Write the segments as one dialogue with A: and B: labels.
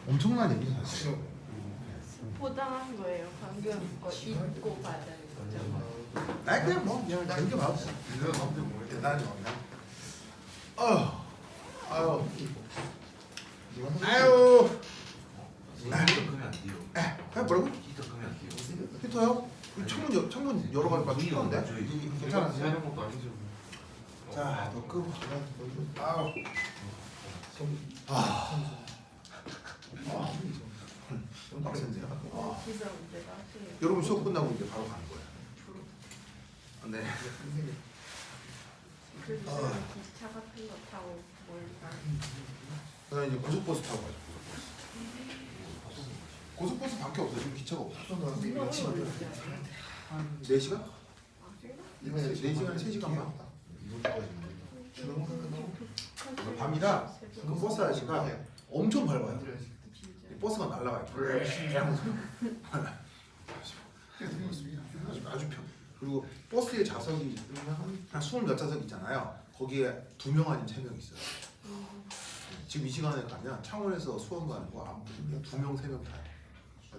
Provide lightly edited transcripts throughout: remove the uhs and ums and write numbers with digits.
A: 엄청난 얘기 사실.
B: 포장한 거예요. 방금 거 입고 받은 거죠.
A: 아니 그냥 뭐 그냥 재밌게 봐보세요. 이거 아무튼 뭐 대단히 그냥. 아유. 아유. 그냥 뭐라고? 히터요? 창문 열어가니까 춥던데? 괜찮았어요? 자, 너 끄고. 아우. 좀 빡센데요?
B: 기사 문제가 하세요.
A: 여러분 수업 끝나고 이제 바로 가는 거예요. 네.
B: 그래서 제가 기차 같은 거 타고 뭘
A: 저는 이제 고속버스 타고 가죠. 고속버스 밖에 없어요. 지금 기차가 없어. 한 4시간? 4시간, 3시간만. 밤이라 그 버스 아저씨가 엄청 밟아요. 버스가 날아가요. 아주 편. 그리고 버스의 좌석이 한 20몇 좌석 있잖아요. 거기에 2명 아니면 3명 있어요. 지금 이 시간에 가면 창원에서 수원 가는 거 2명, 3명 타요.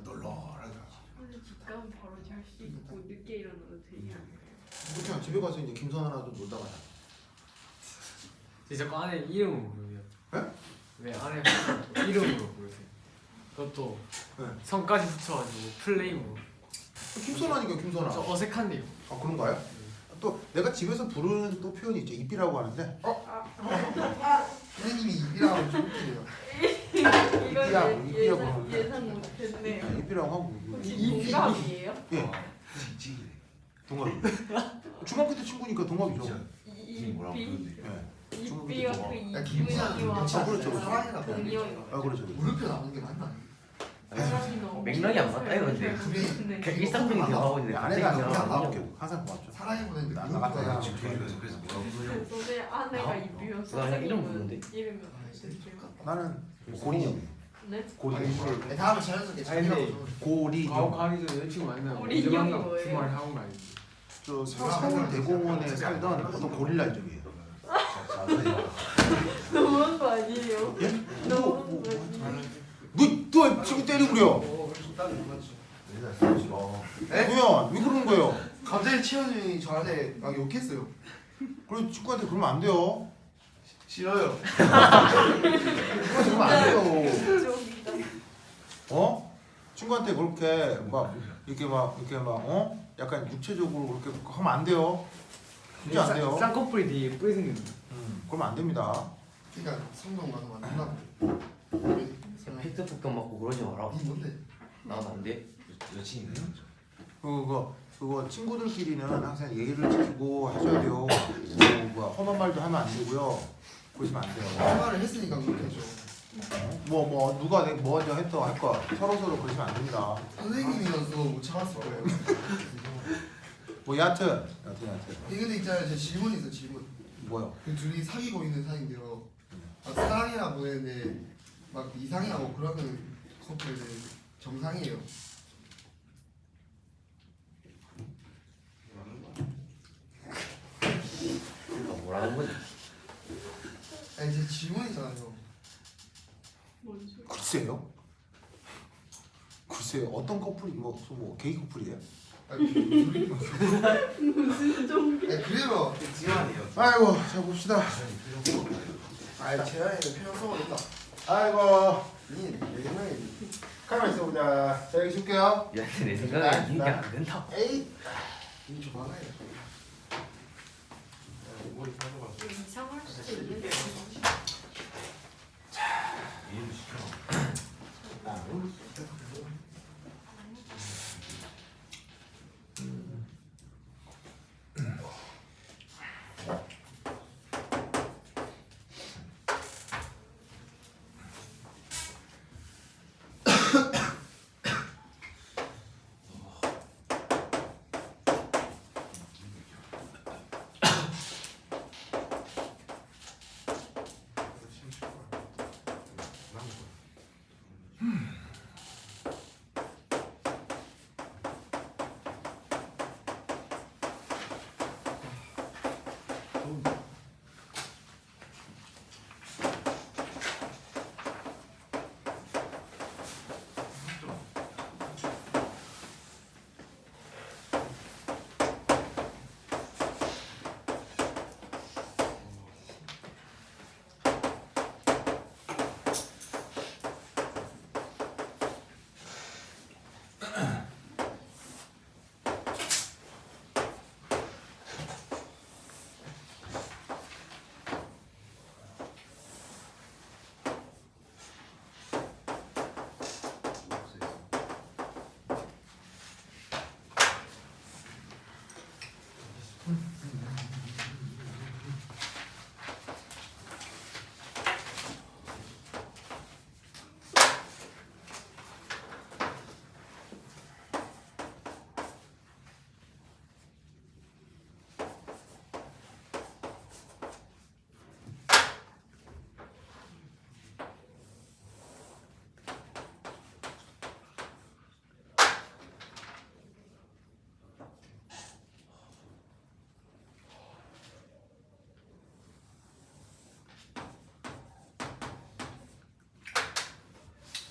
A: 널널하게 가죠.
B: 원래 집 가면 바로 잘 수 있고 늦게 일어나도 되게 안 돼요.
A: 그렇죠. 집에 가서 이제 김선아도 놀다가 자.
C: 자꾸 아내 이름으로 부르세요.
A: 네?
C: 왜 아내 이름으로 부르세요? 그것도
A: 네.
C: 성까지 붙여가지고 플레임으로.
A: 김선아니까 김선아.
C: 저 어색한데요.
A: 아 그런가요? 또 내가 집에서 부르는 또 표현이 있죠. 이삐라고 하는데.
D: 선생님이 입이라고 좀 웃기네요.
B: 이건
A: 이삐라고
B: 예상 못했네요.
A: 이삐라고 하고.
B: 혹시 동갑이에요?
A: 예. 동갑이. 중학교 때 친구니까 동갑이죠.
B: 이삐?
A: 예.
B: 이삐가 그
D: 야, 김수환
B: 이삐와
A: 그렇죠.
D: 사랑이라
B: 동의어인
A: 아 그렇죠.
D: 물음표 나오는 게 맞나?
E: 맥락이 안 맞다 이건데.
B: 근데
E: 그냥 일상적인 대화하고 있는데
A: 아내가
E: 갑자기
A: 그냥
E: 나오냐고.
A: 나올게. 항상 고맙죠.
D: 사랑해 보냈는데
A: 나
D: 물음표가
A: 나갔다
D: 나오는
A: 지금
D: 거예요.
B: 그래서 내 아내가 이삐여서
E: 나 그냥 이름 부르는데?
B: 이름이
A: 나는 고린형.
B: 네?
A: 고린.
D: 다음에 자연스럽게
C: 아니, 근데
D: 자기라고 좀
C: 가고
A: 고린형.
C: 가기 전에 여자친구 만나고
B: 우리
C: 언제
B: 인형이
C: 만나?
B: 뭐예요?
C: 주말 하고 말이지.
A: 저 서울 대공원에 살던 어떤 고릴라 이름이에요.
B: 너무한 거 아니에요?
A: 예?
B: 너무한 거 아니에요?
A: 너또 친구 때리고 그래요? 뭐야? 왜 그러는 거예요?
D: 갑자기 치현이 저한테 막 욕했어요.
A: 그래 친구한테 그러면 안 돼요.
D: 싫어요.
A: 친구한테 그러면 안 돼요.
B: 저기다.
A: 어? 친구한테 그렇게 막 이렇게 막 약간 육체적으로 그렇게 하면 안 돼요. 진짜 안 돼요.
C: 쌍꺼풀이 되게 예쁘게 생겼네.
A: 그러면 안 됩니다.
D: 그러니까 성동 가서 만나고.
E: 팩트 폭격 맞고 그러지 마라.
D: 이 뭔데?
E: 나도 안 돼.
A: 그거 친구들끼리는 항상 예의를 지키고 하셔야 돼요. 뭐 험한 말도 하면 안 되고요. 그러시면 안 돼요.
D: 할 말을 했으니까 그렇게 하죠.
A: 뭐 누가 뭐 먼저 했다 할 거 서로 그러시면 안 됩니다.
D: 선생님이어서 못 참았을 거예요.
A: 뭐 여하튼
D: 근데 있잖아요. 제 질문이 있어 질문.
A: 뭐요?
D: 그 둘이 사귀고 있는 사이인데요. 막 사랑이라 보내는데 막 이상해하고 그러는 커플은 정상이에요.
E: 뭐라는 거지?
D: 아니 제 질문이잖아요.
B: 뭔 소리?
A: 글쎄요. 어떤 커플이 뭐 게이 커플이에요?
D: 아니
B: 무슨 좀
D: 그래요.
A: 아이고 자 봅시다.
D: 아 재현이는 표현성은 있다.
A: 아이고
D: 니 옛날에
A: 가만 있어 보자. 자 여기 줄게요.
E: 야, 내 생각에 이게 안 된다.
A: 에이.
D: 좀 많아요.
B: 이상할 수도 있는데.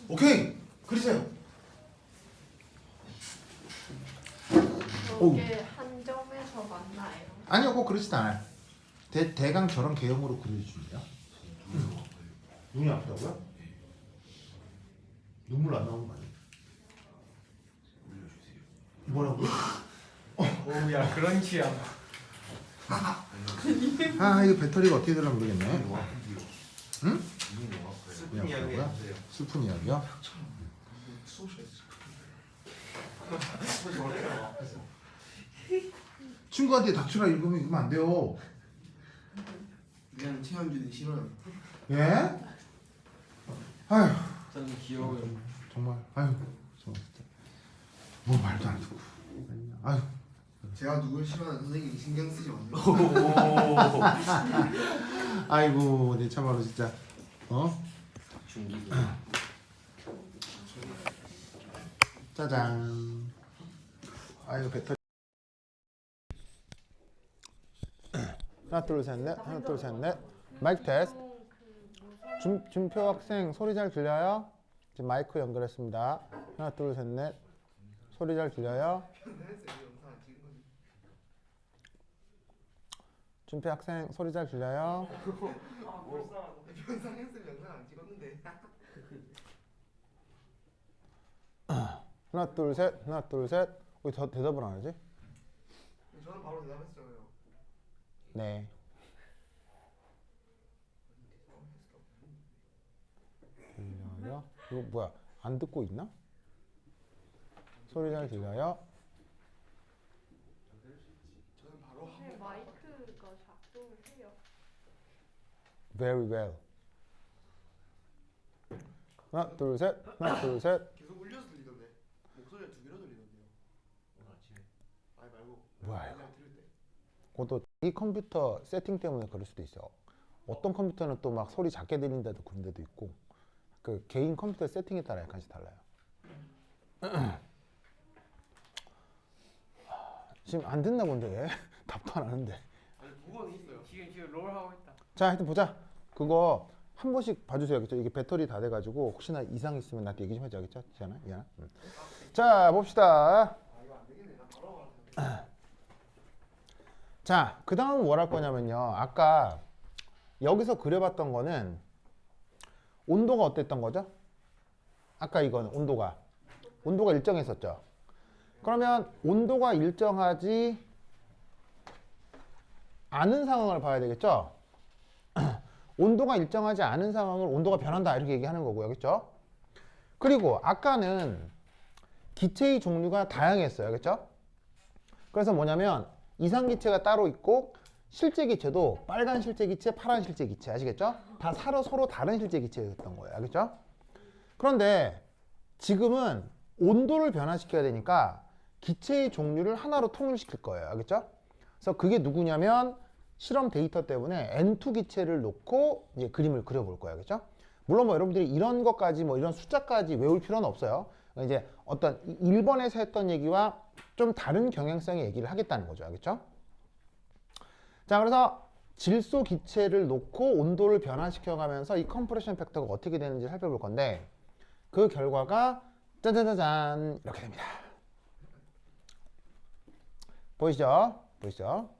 A: 오케이 그리세요.
B: 저게 한 점에서 만나요.
A: 아니요 꼭 그러진 않아요. 대강 저런 개형으로 그려주시면 눈이 아프다고요? 눈물 안 나오는 거 아니에요? 뭐라고요?
C: 오야 그런 취향.
A: 아 이거 배터리가 어떻게 되나 모르겠네. 응?
E: 슬픈 이야기
A: 뭐야?
E: 해주세요.
A: 슬픈 이야기요? 친구한테 닥쳐라 읽으면 안 돼요.
D: 그냥 최현준이 싫어요.
A: 예? 아휴
C: 저는 귀여워요.
A: 정말 아휴 정말 진짜 뭐 말도 안 듣고 아휴
D: 제가 누굴 싫어하는 선생님이 신경 쓰지 마세요.
A: 아이고 내 참말로 진짜
E: 중기기.
A: 짜잔. 아이고 배터리. 하나 둘 셋 넷. 하나 둘 셋 넷. 마이크 테스트. 준표 학생 소리 잘 들려요? 지금 마이크 연결했습니다. 하나 둘 셋 넷. 소리 잘 들려요? 준표 학생 소리 잘 들려요?
D: 변상했으면 영상 안 찍었는데.
A: 하나 둘 셋. 하나 둘 셋. 왜 저 대답을 안 하지?
D: 저는 바로 대답했어요.
A: 네. 들려요? 이거 뭐야? 안 듣고 있나? 소리 잘 들려요?
D: 저는 바로
B: 네, 마이크가 작동을 해요.
A: Very well. 하나 둘 셋. 하나 둘 셋.
D: 계속 울려서 들리던데. 목소리가 두 개로 들리던데요.
E: 오늘 아침에
D: 아니 말고.
A: 뭐야 이거?
D: 그냥 들을 때.
A: 그것도 이 컴퓨터 세팅 때문에 그럴 수도 있어. 어떤 컴퓨터는 또 막 소리 작게 들린다도 그런 데도 있고 그 개인 컴퓨터 세팅에 따라 약간씩 달라요. 지금 안 듣나 본데 얘? 답도 안 하는데.
D: 아니 부분은 있어요.
C: 지금 롤 하고 있다.
A: 자 하여튼 보자. 그거 한 번씩 봐주세요. 그죠? 이게 배터리 다 돼가지고 혹시나 이상 있으면 나한테 얘기 좀 해줘야겠죠? 지안아? 이안아? 자 봅시다.
D: 아 이거 안 되겠네. 나 바로 가야
A: 자, 그 다음 뭘 할 거냐면요. 아까 여기서 그려봤던 거는 온도가 어땠던 거죠? 아까 이거는 온도가 일정했었죠. 그러면 온도가 일정하지 않은 상황을 봐야 되겠죠? 온도가 일정하지 않은 상황을 온도가 변한다 이렇게 얘기하는 거고요. 그렇죠? 그리고 아까는 기체의 종류가 다양했어요. 그렇죠? 그래서 뭐냐면 이상기체가 따로 있고 실제 기체도 빨간 실제 기체, 파란 실제 기체 아시겠죠? 다 서로 다른 실제 기체였던 거예요. 알겠죠? 그런데 지금은 온도를 변화시켜야 되니까 기체의 종류를 하나로 통일시킬 거예요. 알겠죠? 그래서 그게 누구냐면 실험 데이터 때문에 N2 기체를 놓고 이제 그림을 그려볼 거예요. 알겠죠? 물론 뭐 여러분들이 이런 것까지 뭐 이런 숫자까지 외울 필요는 없어요. 이제 어떤 1번에서 했던 얘기와 좀 다른 경향성의 얘기를 하겠다는 거죠. 알겠죠? 자, 그래서 질소 기체를 놓고 온도를 변화시켜가면서 이 컴프레션 팩터가 어떻게 되는지 살펴볼 건데 그 결과가 짜자자잔 이렇게 됩니다. 보이시죠? 보이시죠?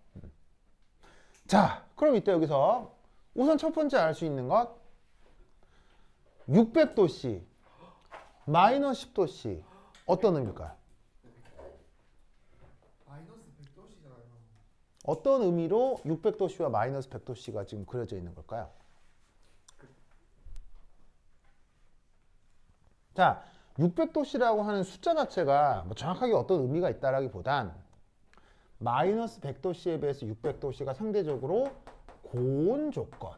A: 자, 그럼 이때 여기서 우선 첫 번째 알 수 있는 것 600도씨 마이너스 10도씨 어떤 의미일까요?
D: 마이너스 100도씨잖아요.
A: 어떤 의미로 600도씨와 마이너스 100도씨가 지금 그려져 있는 걸까요? 자, 600도씨라고 하는 숫자 자체가 뭐 정확하게 어떤 의미가 있다라기보단 마이너스 100도씨에 비해서 600도씨가 상대적으로 고온 조건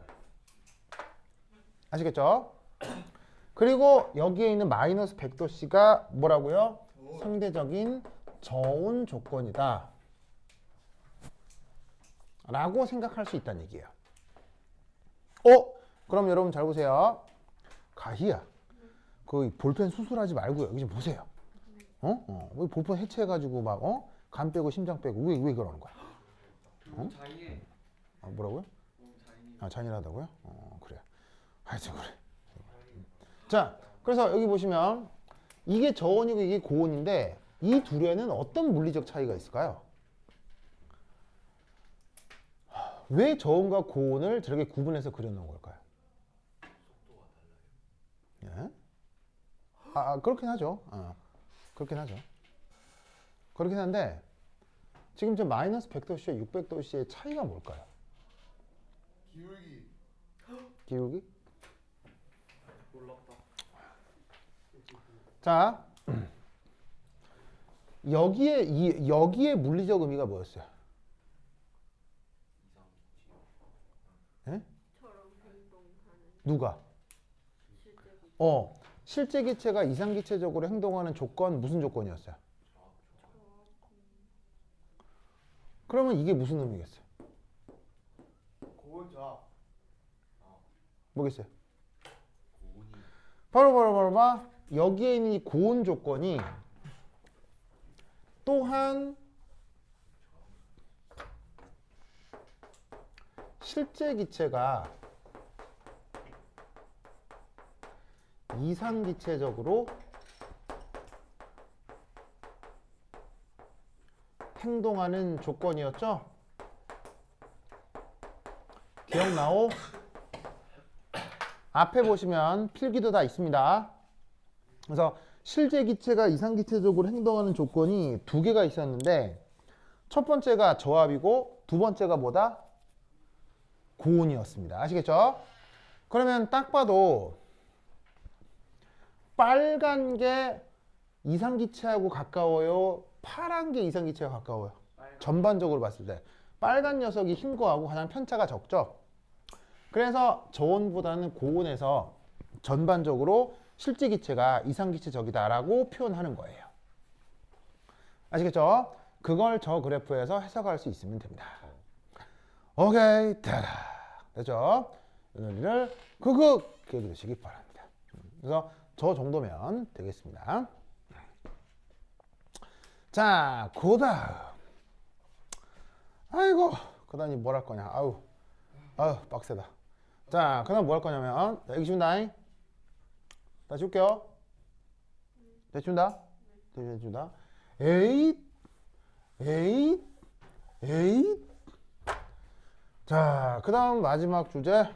A: 아시겠죠? 그리고 여기에 있는 마이너스 100도씨가 뭐라고요? 상대적인 저온 조건이다 라고 생각할 수 있다는 얘기예요. 그럼 여러분 잘 보세요. 가희야, 그 볼펜 수술하지 말고요. 여기 좀 보세요. 왜 볼펜 해체해가지고 막 간 빼고 심장 빼고 왜 그러는 거야?
C: 자기의
A: 뭐라고요?
C: 자기
A: 잔인하다고요? 그래. 하여튼 그래. 자,
F: 그래서 여기 보시면 이게 저온이고 이게 고온인데 이 둘에는 어떤 물리적 차이가 있을까요? 왜 저온과 고온을 저렇게 구분해서 그려놓은 걸까요? 예? 그렇긴 하죠. 그렇긴 하죠. 그렇긴 한데 지금 저 마이너스 100도씨와 600도씨의 차이가 뭘까요?
D: 기울기.
F: 기울기?
C: 놀랍다.
F: 자, 여기에 물리적 의미가 뭐였어요? 예?
B: 처럼 행동하는
F: 누가?
B: 실제
F: 실제 기체가 이상기체적으로 행동하는 조건 무슨 조건이었어요? 그러면 이게 무슨 의미겠어요?
D: 고온자.
F: 뭐겠어요?
E: 고온이
F: 바로 여기에 있는 이 고온 조건이 또한 실제 기체가 이상기체적으로 행동하는 조건이었죠? 기억나오? 앞에 보시면 필기도 다 있습니다. 그래서 실제 기체가 이상기체적으로 행동하는 조건이 두 개가 있었는데 첫 번째가 저압이고 두 번째가 뭐다? 고온이었습니다. 아시겠죠? 그러면 딱 봐도 빨간 게 이상기체하고 가까워요? 파란 게 이상기체하고 가까워요? 전반적으로 봤을 때 빨간 녀석이 흰 거하고 가장 편차가 적죠? 그래서 저온보다는 고온에서 전반적으로 실제 기체가 이상기체적이다라고 표현하는 거예요. 아시겠죠? 그걸 저 그래프에서 해석할 수 있으면 됩니다. 오케이, 됐죠? 이 논리를 그렇게 그리시기 바랍니다. 그래서 저 정도면 되겠습니다. 자, 그다음. 아이고, 그다음이 뭘 할 거냐? 아우, 빡세다. 자, 그다음 뭐 할 거냐면, 여기 준다. 다시 줄게요. 대준다. 대준다. 에잇. 자, 그 다음 마지막 주제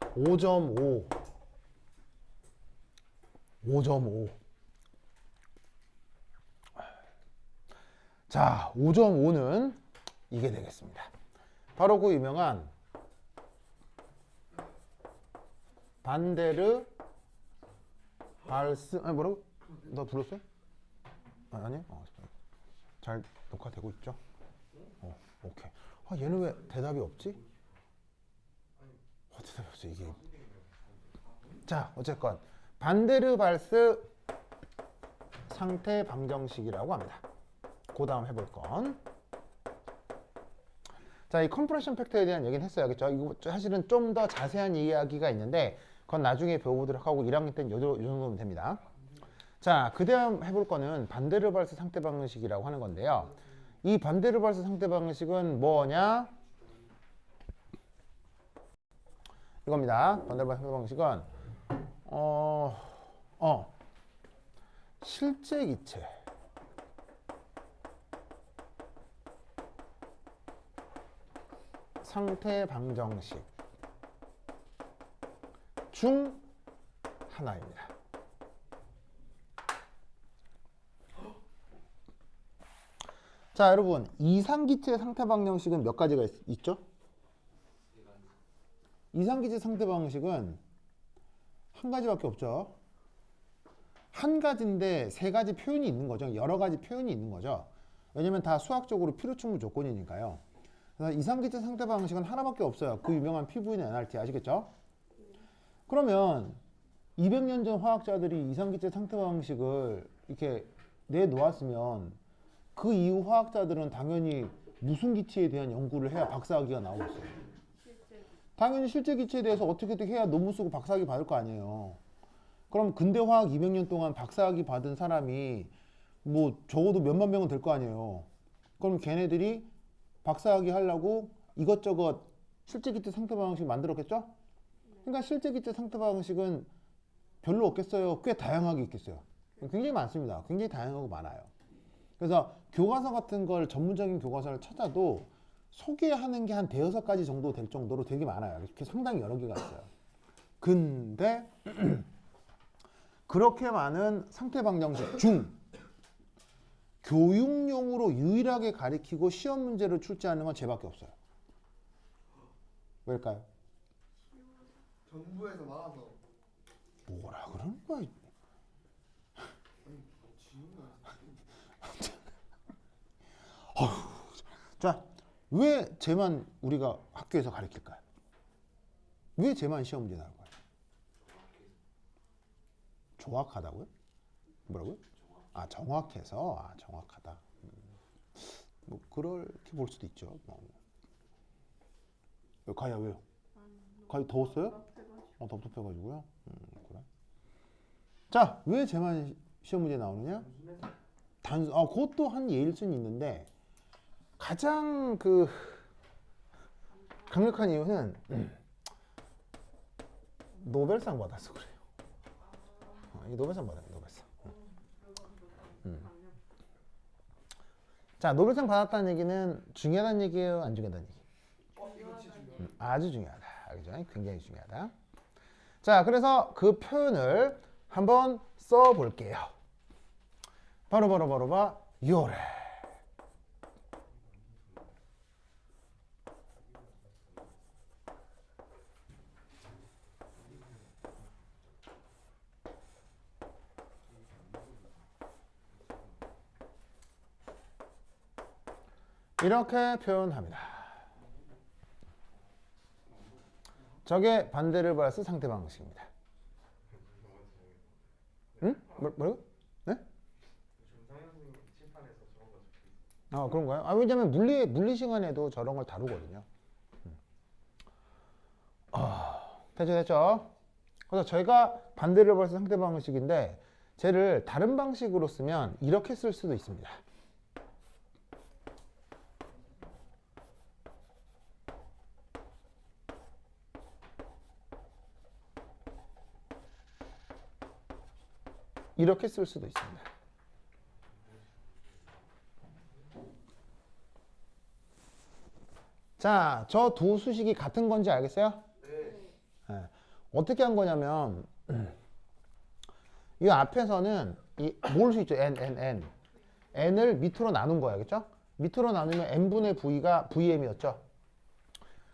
F: 5.5. 자, 5.5는 이게 되겠습니다. 바로 그 유명한 반데르 발스. 뭐라고? 너 불렀어요? 아니? 잘 녹화되고 있죠? 오케이. 얘는 왜 대답이 없지? 대답이 없어 이게. 자, 어쨌건 반데르발스 상태 방정식이라고 합니다. 그 다음 해볼 건. 자, 이 컴프레션 팩터에 대한 얘기는 했어요. 그렇죠? 이거 사실은 좀 더 자세한 이야기가 있는데 그건 나중에 배워보도록 하고 1학년 때는 요 정도면 됩니다. 자, 그 다음 해볼 거는 반데르발스 상태 방정식이라고 하는 건데요. 이 반데르발스 상태 방정식은 뭐냐? 이겁니다. 반데르발스 상태 방정식은 실제 기체 상태 방정식 중 하나입니다. 자, 여러분, 이상기체 상태 방정식은 몇 가지가 있죠? 이상기체 상태 방정식은 한 가지밖에 없죠. 한 가지인데 세 가지 표현이 있는 거죠. 여러 가지 표현이 있는 거죠. 왜냐면 다 수학적으로 필요충분 조건이니까요. 그래서 이상기체 상태 방정식은 하나밖에 없어요. 그 유명한 PV는 NRT 아시겠죠? 그러면 200년 전 화학자들이 이상기체 상태 방정식을 이렇게 내놓았으면 그 이후 화학자들은 당연히 무슨 기체에 대한 연구를 해야 박사학위가 나오겠어요. 당연히 실제 기체에 대해서 어떻게든 해야 논문 쓰고 박사학위 받을 거 아니에요. 그럼 근대화학 200년 동안 박사학위 받은 사람이 뭐 적어도 몇만 명은 될 거 아니에요. 그럼 걔네들이 박사학위 하려고 이것저것 실제 기체 상태 방정식 만들었겠죠? 그러니까 실제 기체 상태 방정식은 별로 없겠어요? 꽤 다양하게 있겠어요. 굉장히 많습니다. 굉장히 다양하고 많아요. 그래서 교과서 같은 걸 전문적인 교과서를 찾아도 소개하는 게 한 대여섯 가지 정도 될 정도로 되게 많아요. 이렇게 상당히 여러 개가 있어요. 근데 그렇게 많은 상태 방정식 중 교육용으로 유일하게 가리키고 시험 문제를 출제하는 건 쟤밖에 없어요. 왜일까요?
D: 정부에서 막아서.
F: 뭐라 그러는 거야? 자, 왜 쟤만 우리가 학교에서 가르칠까요? 왜 쟤만 시험 문제 나올 거예요? 조악하다고요? 뭐라고요? 아, 정확해서. 아, 정확하다. 뭐 그렇게 볼 수도 있죠. 가야 왜요? 가야 더웠어요? 답답해가지고요. 그래. 자, 왜 쟤만 시험 문제 나오느냐? 그것도 한 예일 수는 있는데 가장 그 강력한 이유는 노벨상 받아서 그래요. 이 노벨상 받아요, 노벨상. 자, 노벨상 받았다는 얘기는 중요하다는 얘기예요, 안 중요하다는 얘기? 아주 중요하다. 그죠? 굉장히 중요하다. 자, 그래서 그 표현을 한번 써볼게요. 바로 요래. 이렇게 표현합니다. 저게 반대를 받았을 상태 방식입니다. 응? 뭐라고? 네? 아, 그런가요? 아, 왜냐면 물리 시간에도 저런 걸 다루거든요. 됐죠? 그래서 저희가 반대를 받았을 상태 방식인데 쟤를 다른 방식으로 쓰면 이렇게 쓸 수도 있습니다. 이렇게 쓸 수도 있습니다. 자, 저 두 수식이 같은 건지 알겠어요? 네. 어떻게 한 거냐면 이 앞에서는 모을 수 있죠. n을 밑으로 나눈 거예요. 그렇죠? 밑으로 나누면 n분의 v가 vm이었죠.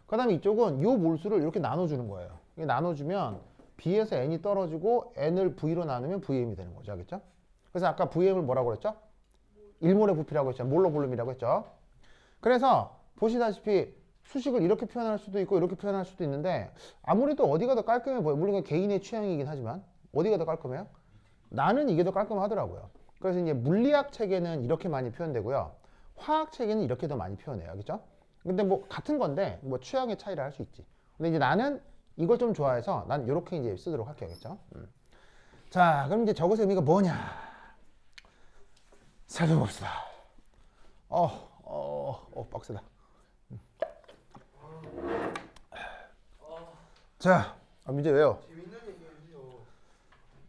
F: 그 다음에 이쪽은 이 몰수를 이렇게 나눠주는 거예요. 이게 나눠주면 b에서 n이 떨어지고 n을 v로 나누면 vm이 되는 거죠. 알겠죠? 그래서 아까 vm을 뭐라고 그랬죠? 1몰의 부피라고 했죠. 몰로 볼륨이라고 했죠. 그래서 보시다시피 수식을 이렇게 표현할 수도 있고 이렇게 표현할 수도 있는데 아무래도 어디가 더 깔끔해 보여요. 물론 개인의 취향이긴 하지만 어디가 더 깔끔해요? 나는 이게 더 깔끔하더라고요. 그래서 이제 물리학 책에는 이렇게 많이 표현되고요. 화학 책에는 이렇게 더 많이 표현해요. 알겠죠? 근데 뭐 같은 건데 뭐 취향의 차이를 할 수 있지. 근데 이제 나는 이걸 좀 좋아해서 난 이렇게 이제 쓰도록 할게요. 알겠죠? 자, 그럼 이제 저것의 의미가 뭐냐? 살펴봅시다. 빡세다. 자, 문제 왜요?
D: 재밌는 얘기 해주세요.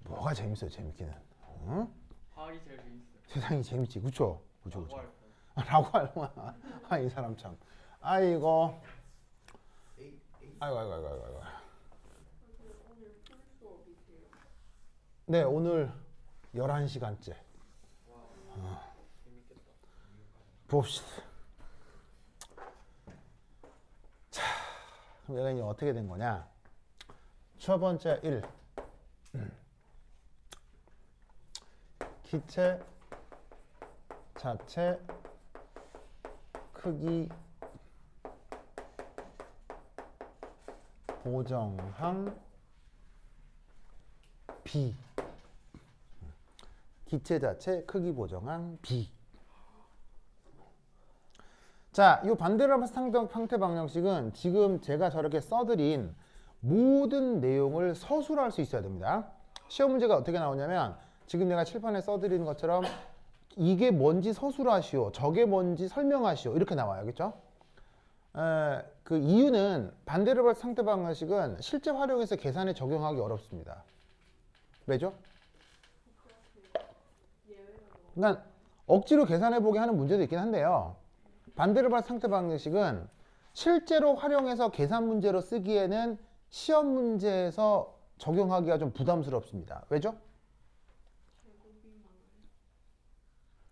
F: 뭐가 재밌어요, 재밌기는. 응?
C: 화학이 제일 재밌어요.
F: 세상이 재밌지, 그쵸? 그쵸.
C: 라고 할
F: 라고 하는구나. 아, 이 사람 참. 아이고. 아이고. 네, 오늘 11시간째. 봅시다. 자, 그럼 얘가 이제 어떻게 된 거냐? 첫 번째 1. 기체 자체 크기 보정항 B. 기체 자체 크기 보정항 B. 자, 이 반대로 상태 방정식은 지금 제가 저렇게 써드린 모든 내용을 서술할 수 있어야 됩니다. 시험 문제가 어떻게 나오냐면 지금 내가 칠판에 써드리는 것처럼 이게 뭔지 서술하시오, 저게 뭔지 설명하시오 이렇게 나와요. 알겠죠? 그 이유는 반대로 상태 방정식은 실제 활용해서 계산에 적용하기 어렵습니다. 왜죠? 그러니까 억지로 계산해보게 하는 문제도 있긴 한데요. 반대로 발 상태 방정식은 실제로 활용해서 계산 문제로 쓰기에는 시험 문제에서 적용하기가 좀 부담스럽습니다. 왜죠?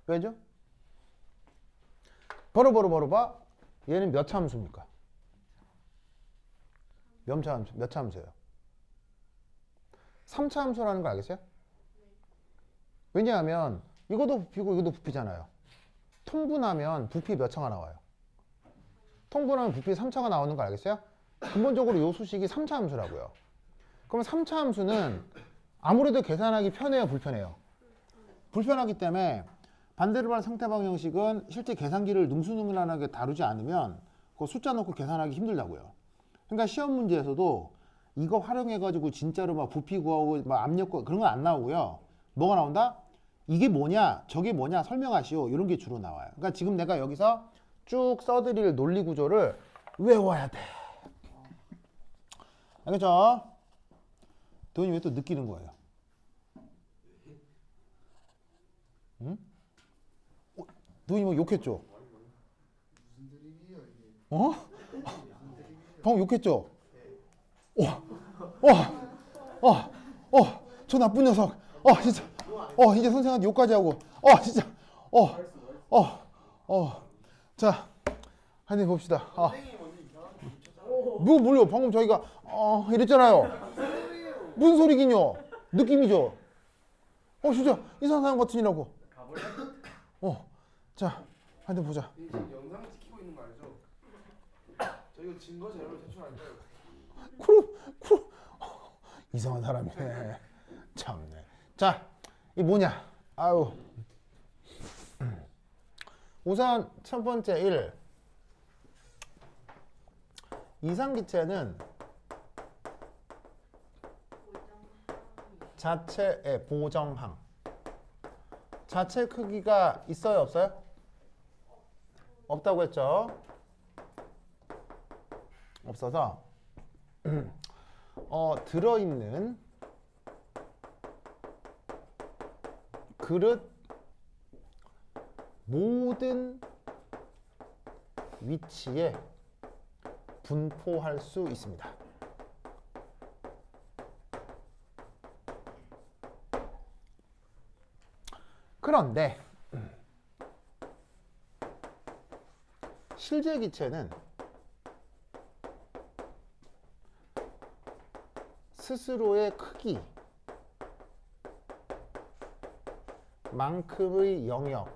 F: 왜죠? 바로 봐. 얘는 몇 차 함수입니까? 몇 차 함수예요? 3차 함수라는 거 알겠어요? 왜냐하면 이것도 부피고 이것도 부피잖아요. 통분하면 부피 몇 차가 나와요? 통분하면 부피 3차가 나오는 거 알겠어요? 근본적으로 이 수식이 3차 함수라고요. 그럼 3차 함수는 아무래도 계산하기 편해요, 불편해요? 불편하기 때문에 반대로 발 상태 방정식은 실제 계산기를 능수능란하게 다루지 않으면 그 숫자 넣고 계산하기 힘들다고요. 그러니까 시험 문제에서도 이거 활용해가지고 진짜로 막 부피 구하고 막 압력 구하고 그런 건 안 나오고요. 뭐가 나온다? 이게 뭐냐, 저게 뭐냐 설명하시오. 이런 게 주로 나와요. 그러니까 지금 내가 여기서 쭉 써드릴 논리 구조를 외워야 돼. 알겠죠? 도현이 왜 또 느끼는 거예요? 응? 도현이 뭐 욕했죠?
D: 무슨 드립이에요 이게?
F: 어? 방금 욕했죠? 저 나쁜 녀석. 진짜. 이제 선생한테 욕까지 하고. 진짜. 자, 한번 봅시다. 뭐 몰려? 방금 저희가 이랬잖아요. 무슨 소리긴요? 느낌이죠. 진짜 이상한 사람 같으니라고. 자, 한번 보자.
G: 지금 영상 찍히고 있는 거 알죠? 저 이거 증거 자료를 제출할까요?
F: 그럼 이상한 사람이네. 참네. 자, 이 뭐냐? 아유. 우선 첫 번째 1. 이상기체는 자체의 보정항. 자체 크기가 있어요, 없어요? 없다고 했죠? 없어서 들어있는 그릇 모든 위치에 분포할 수 있습니다. 그런데 실제 기체는 스스로의 크기 만큼의 영역을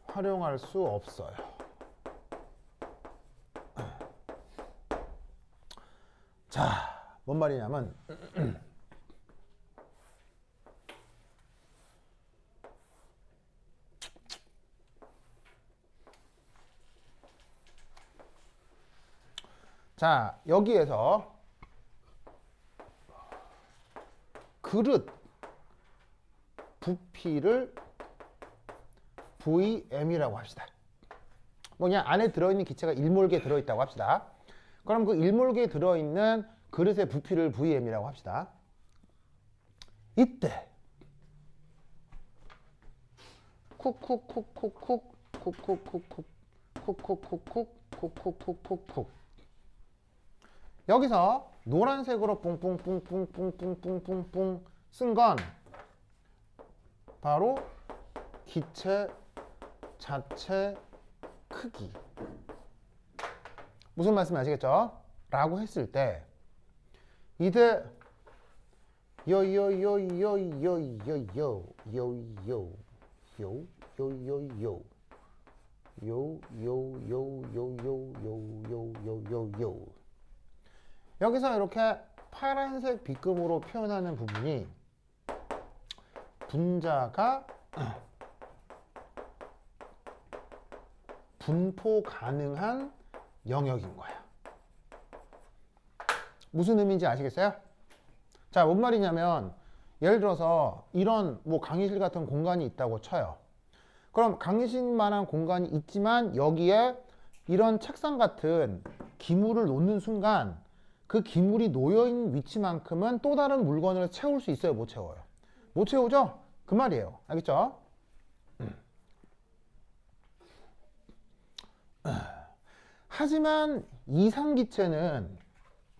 F: 활용할 수 없어요. 자, 뭔 말이냐면 자, 여기에서 그릇 부피를 VM이라고 합시다. 뭐냐, 안에 들어있는 기체가 1몰기에 들어있다고 합시다. 그럼 그 1몰기에 들어있는 그릇의 부피를 VM이라고 합시다. 이때 쿡쿡쿡쿡쿡 쿡쿡쿡쿡 쿡쿡쿡쿡 여기서 노란색으로 뿡뿡뿡뿡뿡뿡뿡뿡뿡 쓴 건 바로 기체 자체 크기. 무슨 말씀 아시겠죠? 라고 했을 때 이때 여기서 이렇게 파란색 빗금으로 표현하는 부분이 분자가 분포 가능한 영역인 거야. 무슨 의미인지 아시겠어요? 자, 뭔 말이냐면 예를 들어서 이런 뭐 강의실 같은 공간이 있다고 쳐요. 그럼 강의실만한 공간이 있지만 여기에 이런 책상 같은 기물을 놓는 순간 그 기물이 놓여있는 위치만큼은 또 다른 물건을 채울 수 있어요? 못 채워요? 못 채우죠? 그 말이에요. 알겠죠? 하지만 이상기체는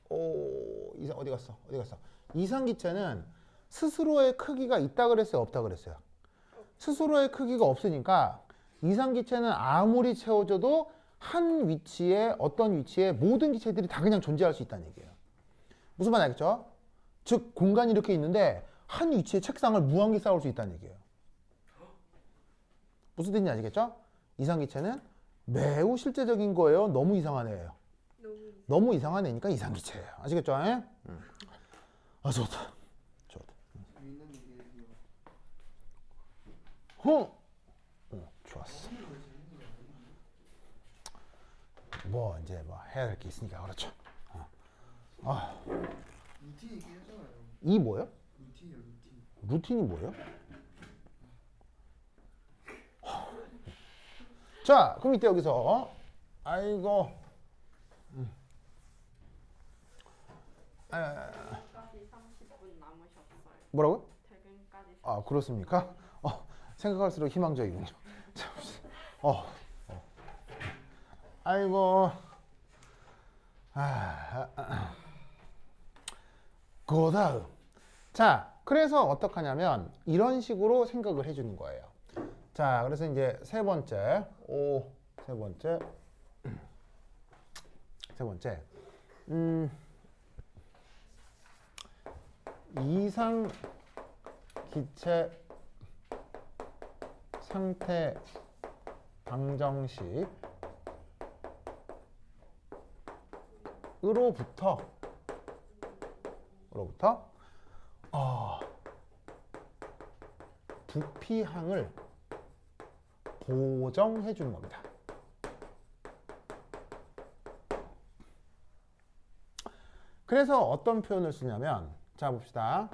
F: 어디 갔어? 이상기체는 스스로의 크기가 있다 그랬어요? 없다 그랬어요? 스스로의 크기가 없으니까 이상기체는 아무리 채워져도 한 위치에 어떤 위치에 모든 기체들이 다 그냥 존재할 수 있다는 얘기예요. 무슨 말 알겠죠? 즉 공간이 이렇게 있는데 한 위치에 책상을 무한개 쌓을 수 있다는 얘기예요. 무슨 뜻인지 아시겠죠? 이상기체는 매우 실제적인 거예요. 너무 이상한 애예요. 너무 이상한 애니까 이상기체예요. 아시겠죠? 아 좋다.
D: 재밌는 얘기예요.
F: 좋았어. 뭐 이제 뭐 해야 될 게 있으니까 그렇죠.
D: 루틴 얘기하잖아요.
F: 이 뭐예요?
D: 루틴이요, 루틴.
F: 루틴이 뭐예요? 자, 그럼 이때 여기서 아이고
B: 퇴근까지 30분 남으셨어요.
F: 뭐라고요?
B: 퇴근까지.
F: 아 그렇습니까? 생각할수록 희망적이군요. 아이고 그 다음 자 그래서 어떡하냐면 이런 식으로 생각을 해주는 거예요. 자 그래서 이제 세 번째 이상 기체 상태 방정식으로부터 부피항을 보정해 주는 겁니다. 그래서 어떤 표현을 쓰냐면 자 봅시다.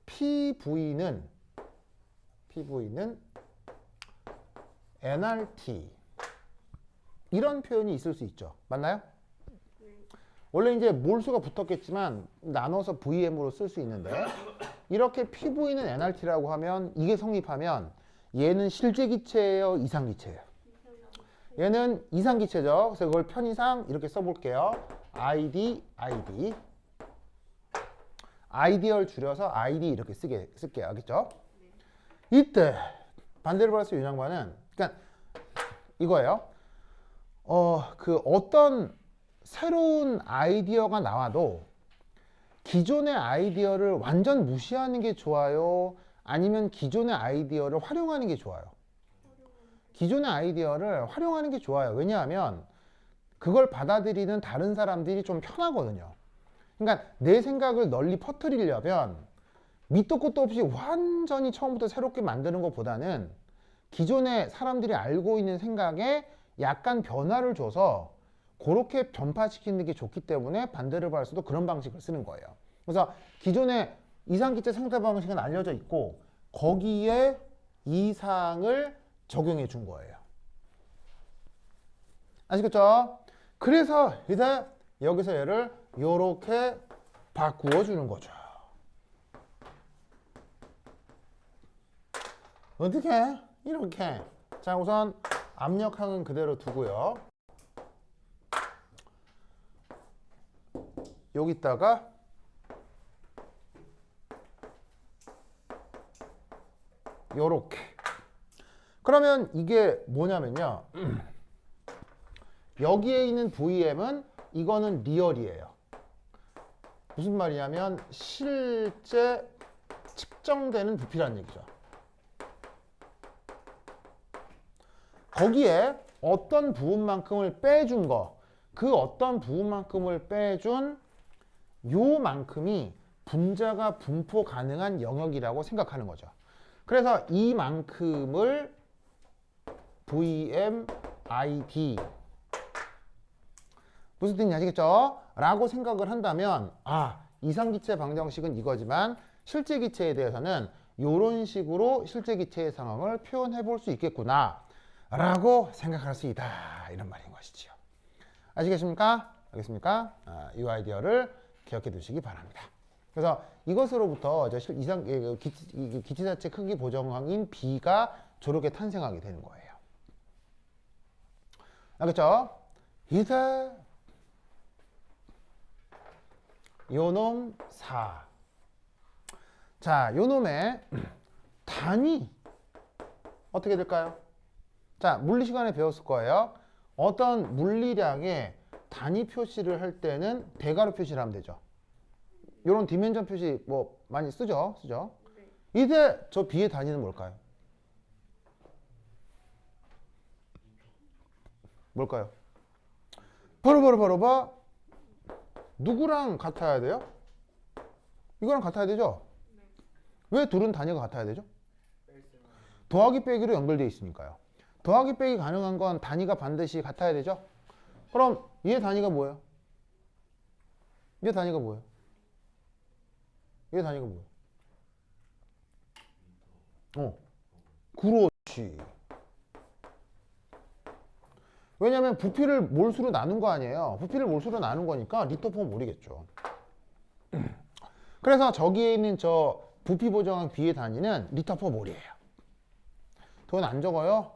F: PV는 nRT 이런 표현이 있을 수 있죠. 맞나요? 원래 이제 몰수가 붙었겠지만 나눠서 VM으로 쓸 수 있는데 이렇게 PV는 nRT라고 하면 이게 성립하면 얘는 실제기체예요? 이상기체예요? 얘는 이상기체죠. 그래서 그걸 편의상 이렇게 써볼게요. 아이디얼 줄여서 ID 이렇게 쓸게요. 알겠죠? 이때 반대로 받았을 윤양반은 그러니까 이거예요. 그 어떤 새로운 아이디어가 나와도 기존의 아이디어를 완전 무시하는 게 좋아요? 아니면 기존의 아이디어를 활용하는 게 좋아요? 기존의 아이디어를 활용하는 게 좋아요. 왜냐하면 그걸 받아들이는 다른 사람들이 좀 편하거든요. 그러니까 내 생각을 널리 퍼뜨리려면 밑도 끝도 없이 완전히 처음부터 새롭게 만드는 것보다는 기존의 사람들이 알고 있는 생각에 약간 변화를 줘서 그렇게 전파시키는 게 좋기 때문에 반대로 받아서도 그런 방식을 쓰는 거예요. 그래서 기존의 이상기체 상태 방식은 알려져 있고 거기에 이상을 적용해 준 거예요. 아시겠죠? 그래서 이제 여기서 얘를 이렇게 바꾸어 주는 거죠. 어떻게? 이렇게. 자, 우선 압력항은 그대로 두고요. 여기다가 요렇게. 그러면 이게 뭐냐면요. 여기에 있는 VM은 이거는 리얼이에요. 무슨 말이냐면 실제 측정되는 부피라는 얘기죠. 거기에 어떤 부분만큼을 빼준 거, 그 어떤 부분만큼을 빼준 요만큼이 분자가 분포 가능한 영역이라고 생각하는 거죠. 그래서 이만큼을 VMID 무슨 뜻인지 아시겠죠? 라고 생각을 한다면 이상기체 방정식은 이거지만 실제기체에 대해서는 이런 식으로 실제기체의 상황을 표현해 볼 수 있겠구나 라고 생각할 수 있다 이런 말인 것이지요. 아시겠습니까? 알겠습니까? 이 아이디어를 기억해 두시기 바랍니다. 그래서 이것으로부터 기체 자체 크기 보정항인 B가 저렇게 탄생하게 되는 거예요. 알겠죠? 이제 요놈 4. 자, 요놈의 단위 어떻게 될까요? 자, 물리 시간에 배웠을 거예요. 어떤 물리량의 단위 표시를 할 때는 대괄호 표시를 하면 되죠. 요런 디멘전 표시 뭐 많이 쓰죠? 이제 저 B의 단위는 뭘까요? 뭘까요? 바로 누구랑 같아야 돼요? 이거랑 같아야 되죠? 왜 둘은 단위가 같아야 되죠? 더하기 빼기로 연결되어 있으니까요. 더하기 빼기 가능한 건 단위가 반드시 같아야 되죠? 그럼 얘 단위가 뭐예요? 얘 단위가 뭐예요? 그렇지. 왜냐면 부피를 몰수로 나눈 거 아니에요. 부피를 몰수로 나눈 거니까 리터/몰 몰이겠죠. 그래서 저기에 있는 저 부피 보정한 B의 단위는 리터/몰이에요. 돈 안 적어요?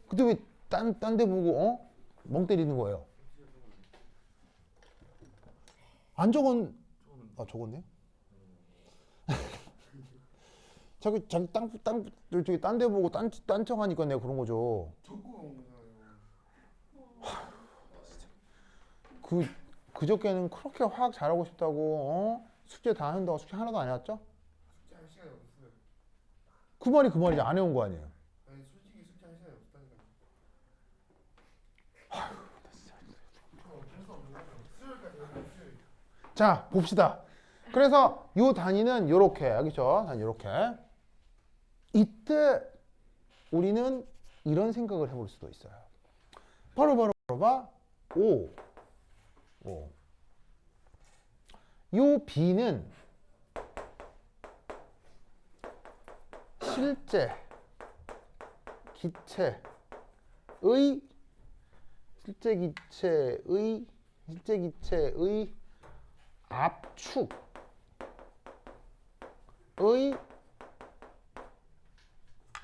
F: 근데 왜 딴 데 보고 멍 때리는 거예요? 안 적은 적었네. 자기 저기 딴 데 보고 딴 척하니까 내가 그런 거죠. 그저께는 그렇게 화학 잘하고 싶다고 숙제 다 한다고 숙제 하나도 안 해왔죠?
D: 숙제할 시간이 없어요.
F: 그 말이지. 안 해온 거 아니에요.
D: 아니 솔직히 숙제할 시간이 없다니까.
F: 자, 봅시다. 그래서 이 단위는 요렇게, 알겠죠? 단위 요렇게. 이때 우리는 이런 생각을 해볼 수도 있어요. 바로 봐. 5. 요 B는 실제 기체의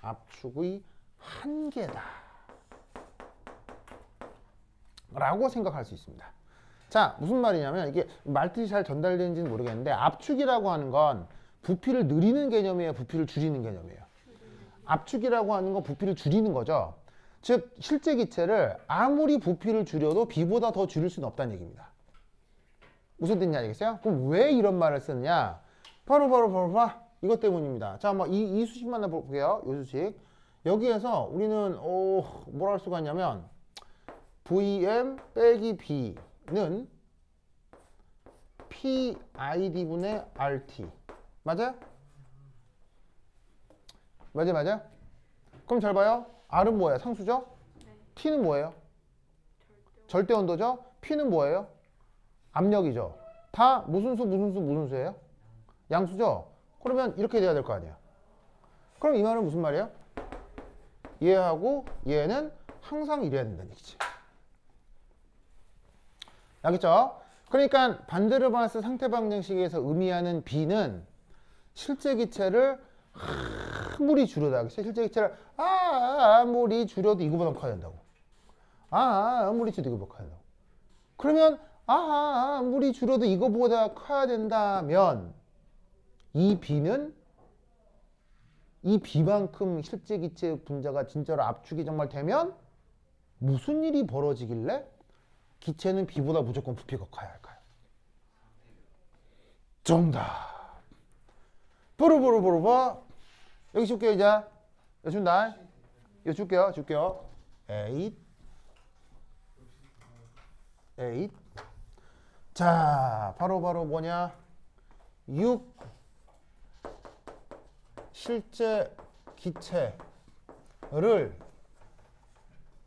F: 압축의 한계다 라고 생각할 수 있습니다. 자, 무슨 말이냐면 이게 말뜻이 잘 전달되는지는 모르겠는데 압축이라고 하는 건 부피를 늘리는 개념이에요, 부피를 줄이는 개념이에요? 압축이라고 하는 건 부피를 줄이는 거죠. 즉 실제 기체를 아무리 부피를 줄여도 B보다 더 줄일 수는 없다는 얘기입니다. 무슨 뜻인지 알겠어요? 그럼 왜 이런 말을 쓰느냐? 바로 이것 때문입니다. 자, 뭐 이 수식만 볼게요. 이 수식. 여기에서 우리는 뭐라 할 수가 있냐면 VM 빼기 B는 PID분의 RT. 맞아요? 맞아요? 그럼 잘 봐요. R은 뭐예요? 상수죠? T는 뭐예요? 절대 온도죠? P는 뭐예요? 압력이죠. 다 무슨 수예요? 양수죠? 그러면 이렇게 돼야 될 거 아니에요. 그럼 이 말은 무슨 말이에요? 얘하고 얘는 항상 이래야 된다는 얘기지. 알겠죠? 그러니까 반대로 봤을 때 상태 방정식에서 의미하는 B는 실제 기체를 아무리 줄여도 알겠어요? 실제 기체를 아무리 줄여도 이거보다 커야 된다고. 아무리 줄여도 이거보다 커야 된다고. 그러면 아무리 줄여도 이거보다 커야 된다면 이 B는 이 B만큼 실제 기체 분자가 진짜로 압축이 정말 되면 무슨 일이 벌어지길래 기체는 B보다 무조건 부피가 커야 할까요? 정답. 보르보르보르봐. 여기 줄게요 이제. 여기 준다. 여기 줄게요. 8. 자, 바로 뭐냐? 6. 실제 기체를